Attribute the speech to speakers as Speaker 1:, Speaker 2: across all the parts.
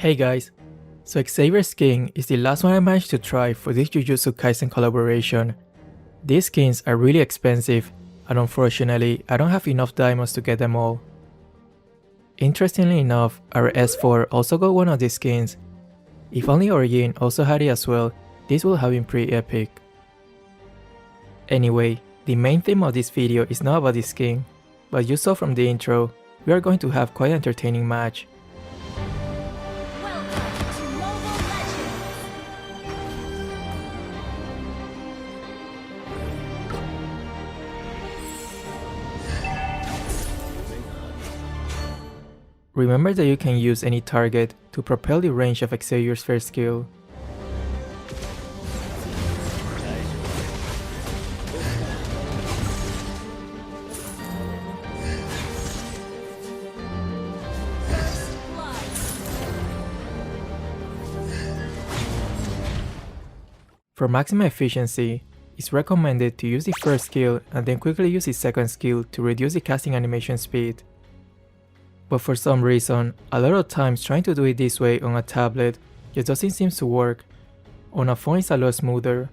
Speaker 1: Hey guys, so Xavier's skin is the last one I managed to try for this Jujutsu Kaisen collaboration. These skins are really expensive and unfortunately I don't have enough diamonds to get them all. Interestingly enough, our S4 also got one of these skins. If only Origin also had it as well, this would have been pretty epic. Anyway, the main theme of this video is not about this skin, but you saw from the intro, we are going to have quite an entertaining match. Remember that you can use any target to propel the range of Xavier's first skill. For maximum efficiency, it's recommended to use the first skill and then quickly use the second skill to reduce the casting animation speed. But for some reason, a lot of times trying to do it this way on a tablet just doesn't seem to work. On a phone it's a lot smoother.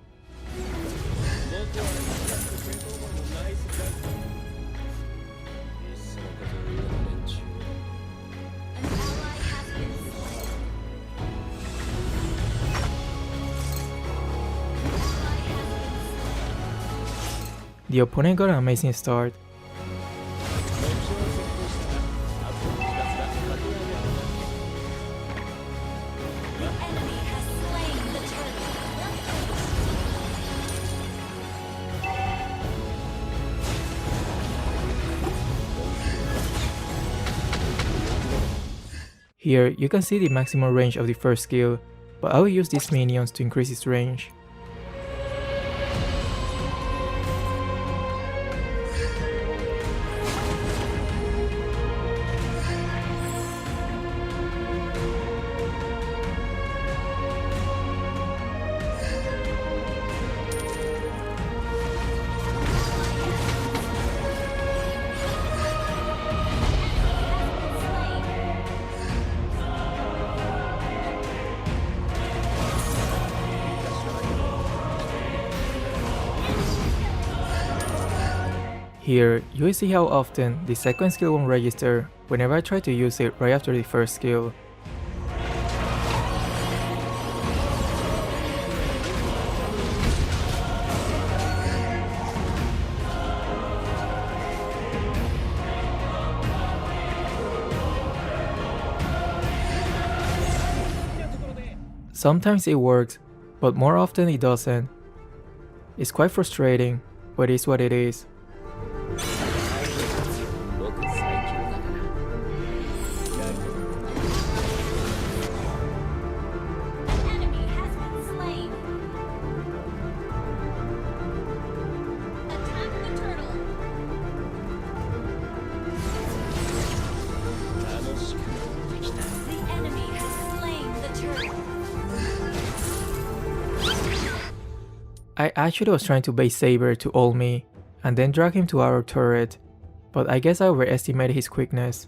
Speaker 1: The opponent got an amazing start. Here, you can see the maximum range of the first skill, but I will use these minions to increase its range. Here, you will see how often the second skill won't register whenever I try to use it right after the first skill. Sometimes it works, but more often it doesn't. It's quite frustrating, but it's what it is. I actually was trying to bait Saber to ult me, and then drag him to our turret, but I guess I overestimated his quickness.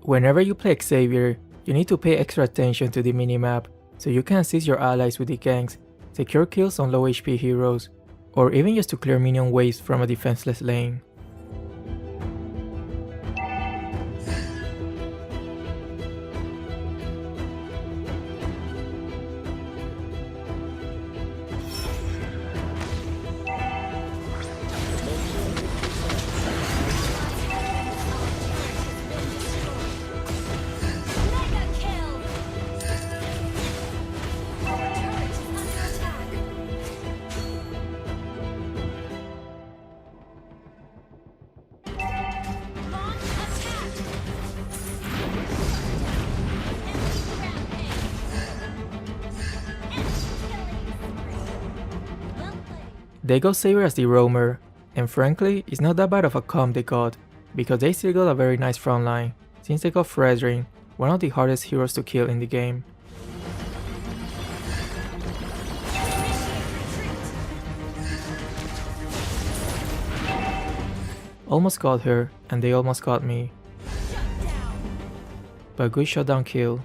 Speaker 1: Whenever you play Xavier, you need to pay extra attention to the minimap, so you can assist your allies with the ganks, secure kills on low HP heroes, or even just to clear minion waves from a defenseless lane. They got Saber as the roamer, and frankly, it's not that bad of a comp they got, because they still got a very nice frontline, since they got Fredrin, one of the hardest heroes to kill in the game. Almost got her, and they almost got me. But good shutdown kill.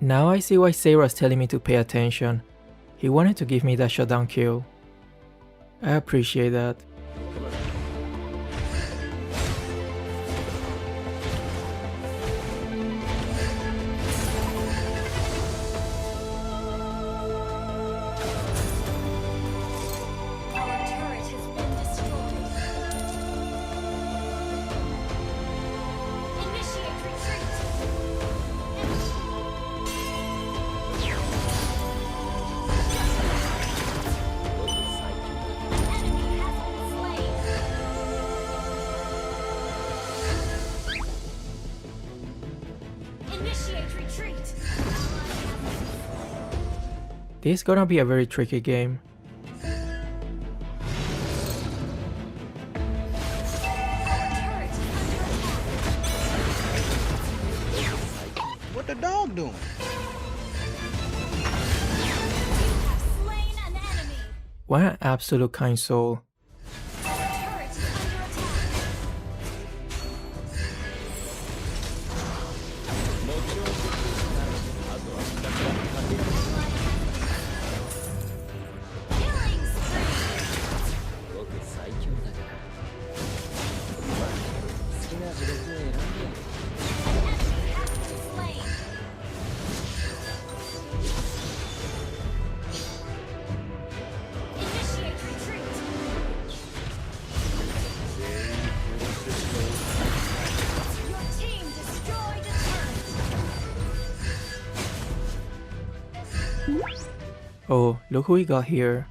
Speaker 1: Now I see why Seira's telling me to pay attention. He wanted to give me that shutdown kill. I appreciate that. This is gonna be a very tricky game.
Speaker 2: What the dog doing?
Speaker 1: What an absolute kind soul. Oh, look who we got here.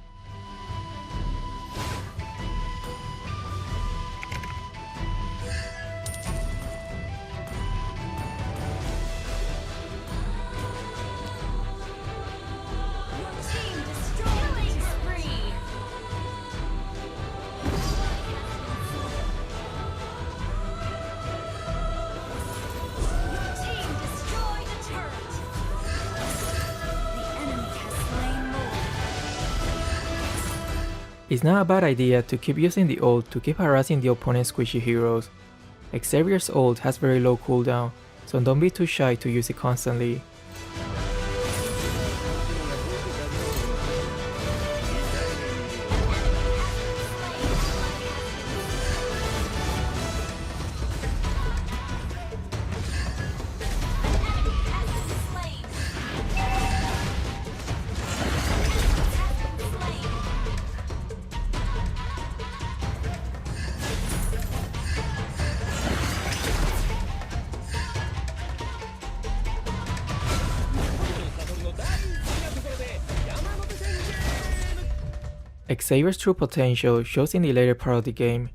Speaker 1: It's not a bad idea to keep using the ult to keep harassing the opponent's squishy heroes. Xavier's ult has very low cooldown, so don't be too shy to use it constantly. Xavier's true potential shows in the later part of the game.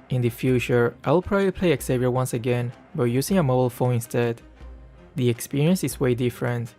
Speaker 1: In the future, I'll probably play Xavier once again, but using a mobile phone instead. The experience is way different.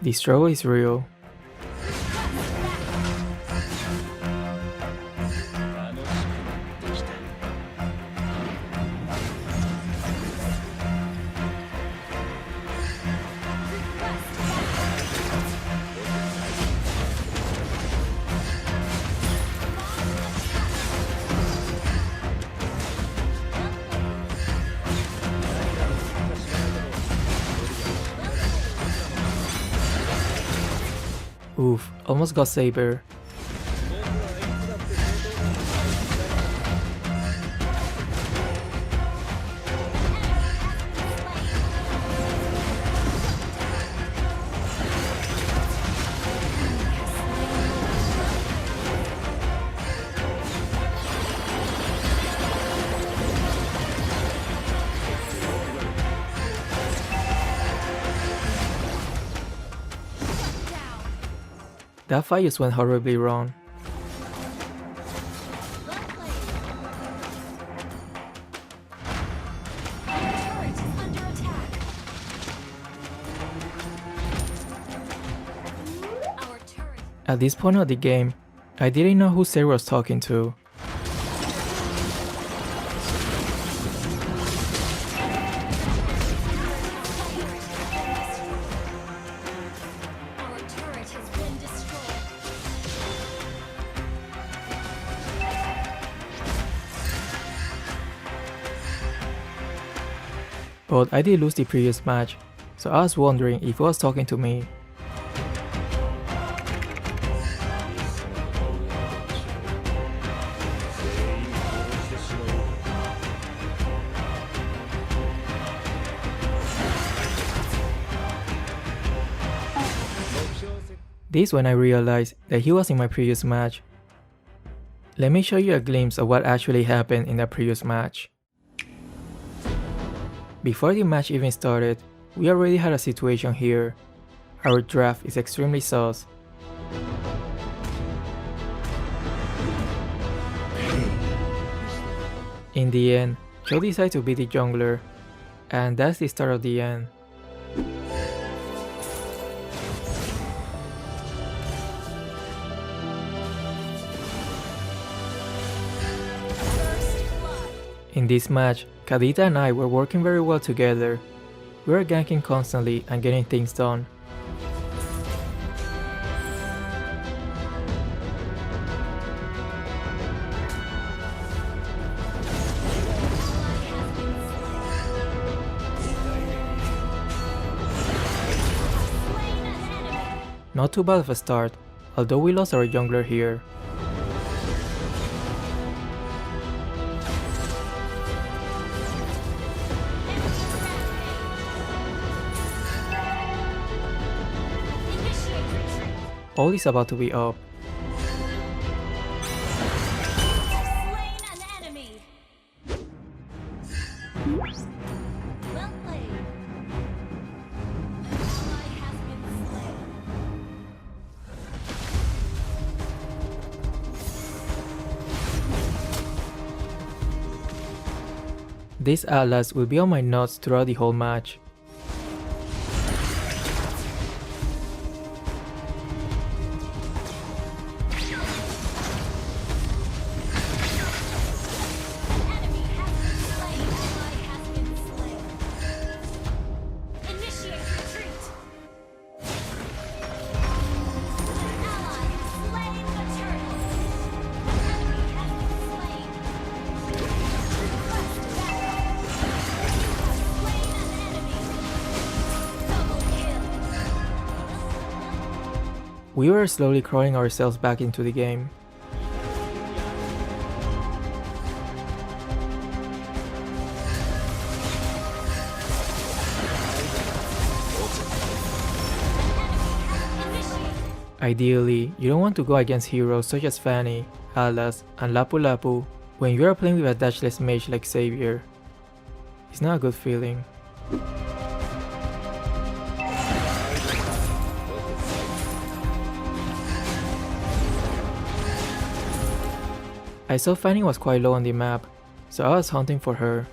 Speaker 1: The struggle is real. Oof, almost got Saber. That fight just went horribly wrong. At this point of the game, I didn't know who Sarah was talking to. But I did lose the previous match, so I was wondering if he was talking to me. This when I realized that he was in my previous match. Let me show you a glimpse of what actually happened in that previous match. Before the match even started, we already had a situation here. Our draft is extremely sus. In the end, Joe decides to be the jungler, and that's the start of the end. In this match, Kadita and I were working very well together. We were ganking constantly and getting things done. Not too bad of a start, although we lost our jungler here. All is about to be up. This Atlas will be on my nuts throughout the whole match. We were slowly crawling ourselves back into the game. Ideally, you don't want to go against heroes such as Fanny, Atlas, and Lapu Lapu when you are playing with a dashless mage like Xavier. It's not a good feeling. I saw Fanny was quite low on the map, so I was hunting for her.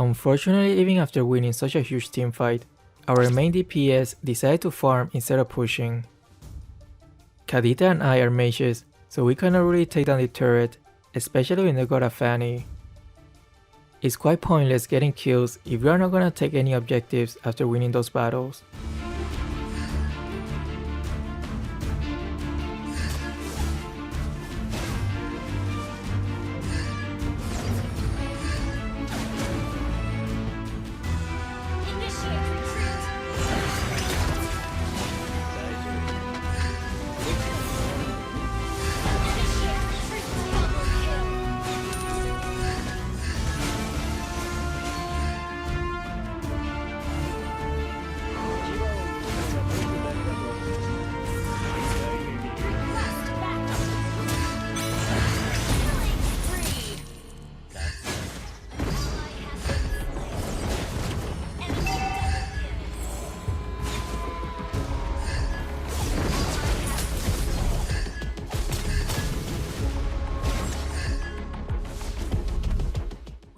Speaker 1: Unfortunately, even after winning such a huge teamfight, our main DPS decided to farm instead of pushing. Kadita and I are mages, so we cannot really take down the turret, especially when they got a Fanny. It's quite pointless getting kills if we are not gonna take any objectives after winning those battles.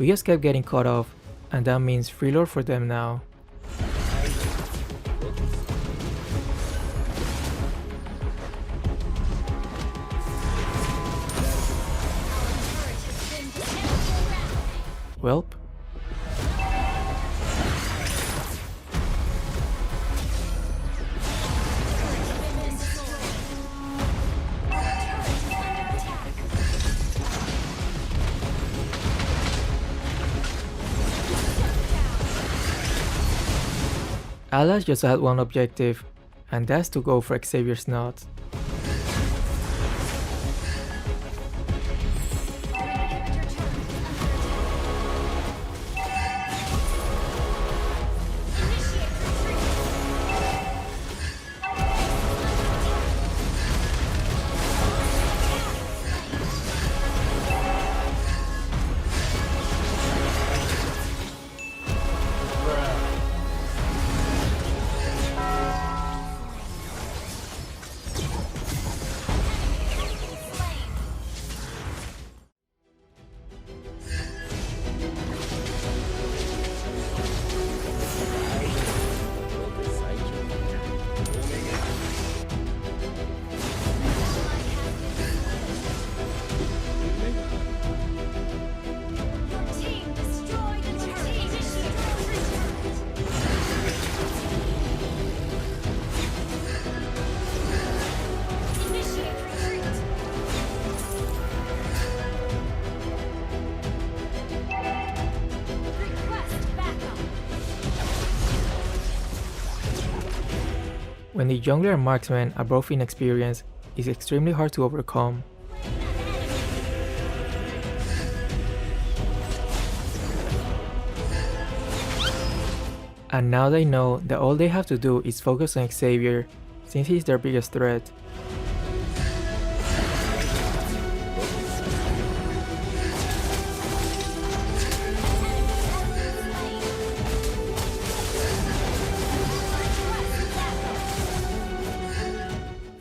Speaker 1: We just kept getting caught off, and that means free lore for them now. Welp. Atlas just had one objective, and that's to go for Xavier's Knot. When the jungler and marksman are both inexperienced, it's extremely hard to overcome. And now they know that all they have to do is focus on Xavier, since he's their biggest threat.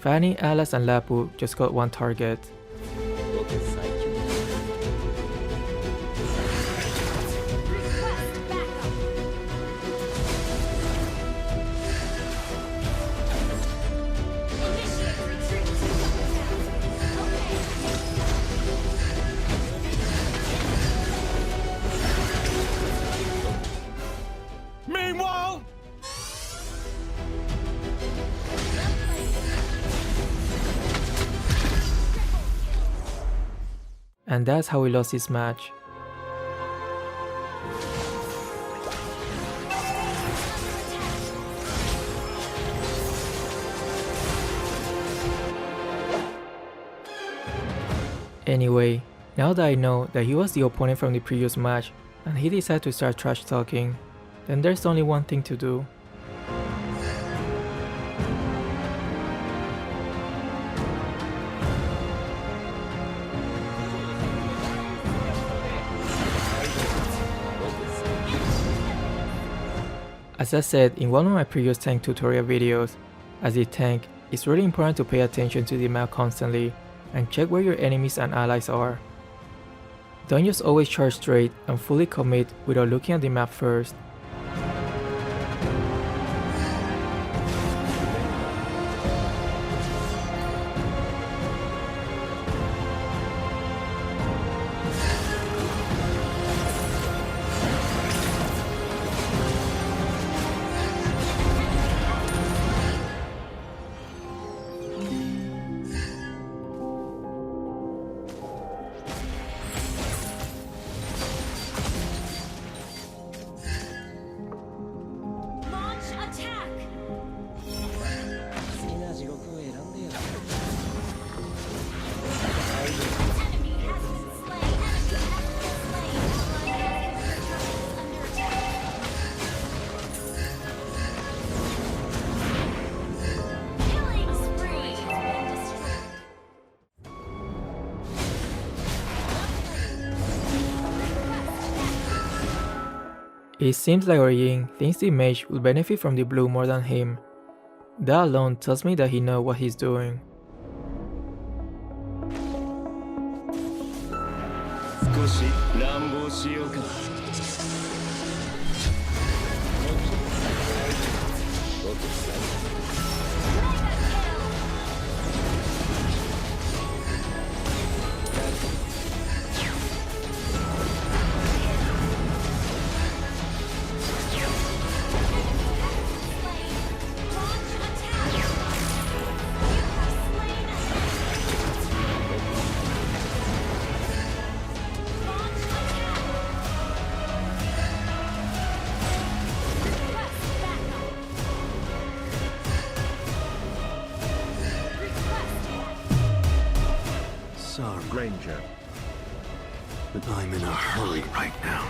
Speaker 1: Fanny, Atlas, and Lapu just got one target.
Speaker 2: Meanwhile,
Speaker 1: And that's how we lost this match. Anyway, now that I know that he was the opponent from the previous match and he decided to start trash talking, then there's only one thing to do. As I said in one of my previous tank tutorial videos, as a tank, it's really important to pay attention to the map constantly and check where your enemies and allies are. Don't just always charge straight and fully commit without looking at the map first.
Speaker 3: Launch attack! Enemy has been slain. Under attack. Killing spree has been destroyed.
Speaker 1: It seems like Origin thinks the mage will benefit from the blue more than him. That alone tells me that he knows what he's doing.
Speaker 4: 少し乱暴しようか。
Speaker 5: Sorry, Ranger. But I'm in a hurry right now.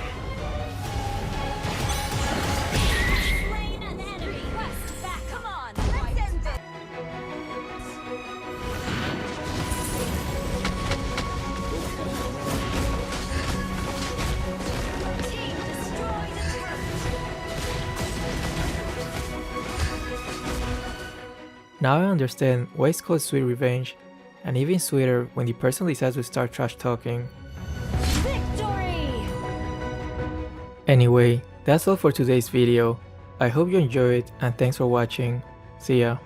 Speaker 3: Slain an enemy. Quest back. Come on. Let's end it. Team destroy the turret.
Speaker 1: Now I understand why it's called Sweet Revenge, and even sweeter when the person decides to start trash talking.
Speaker 3: Victory!
Speaker 1: Anyway, that's all for today's video. I hope you enjoyed and thanks for watching. See ya.